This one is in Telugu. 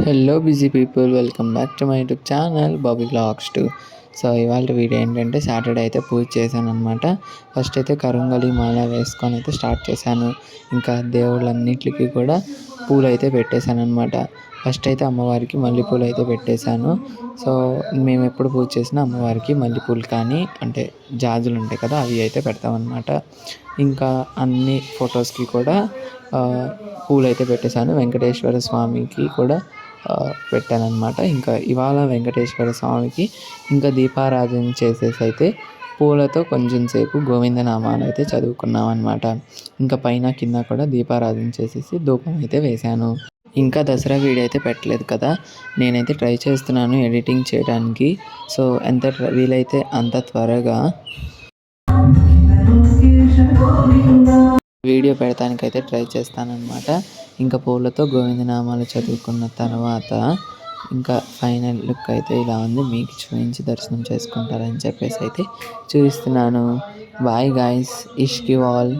Hello busy people, welcome back to my YouTube channel Bobby vlogs 2. So ఇవాళ వీడియో ఏంటంటే సాటర్డే అయితే పూజ చేశాను అనమాట. ఫస్ట్ అయితే కరుంగలి మాల వేసుకొని అయితే స్టార్ట్ చేశాను. ఇంకా దేవుళ్ళన్నిటికీ కూడా పూలు అయితే పెట్టేశాను అనమాట. ఫస్ట్ అయితే అమ్మవారికి మల్లెపూలు అయితే పెట్టేశాను. సో మేము ఎప్పుడు పూజ చేసినా అమ్మవారికి మల్లెపూలు కానీ అంటే జాజులు ఉంటాయి కదా, అవి అయితే పెడతామన్నమాట. ఇంకా అన్ని ఫొటోస్కి కూడా పూలు అయితే పెట్టేశాను. వెంకటేశ్వర స్వామికి కూడా పెట్టానన్నమాట. ఇంకా ఇవాళ వెంకటేశ్వర స్వామికి ఇంకా దీపారాధన చేసేసి అయితే పూలతో కొంచెం సేపు గోవిందనామాలు అయితే చదువుకున్నాం అనమాట. ఇంకా పైన కింద కూడా దీపారాధన చేసేసి ధూపం అయితే వేశాను. ఇంకా దసరా వీడియో అయితే పెట్టలేదు కదా, నేనైతే ట్రై చేస్తున్నాను ఎడిటింగ్ చేయడానికి. సో ఎంత వీలైతే అంత త్వరగా వీడియో పెడతానికైతే ట్రై చేస్తానన్నమాట. ఇంకా పూలతో గోవిందనామాలు చదువుకున్న తర్వాత ఇంకా ఫైనల్ లుక్ అయితే ఇలా ఉంది. మీకు చూపించి దర్శనం చేసుకుంటారని చెప్పేసి అయితే చూపిస్తున్నాను. బాయ్ గాయ్స్, ఇష్క్ యు ఆల్.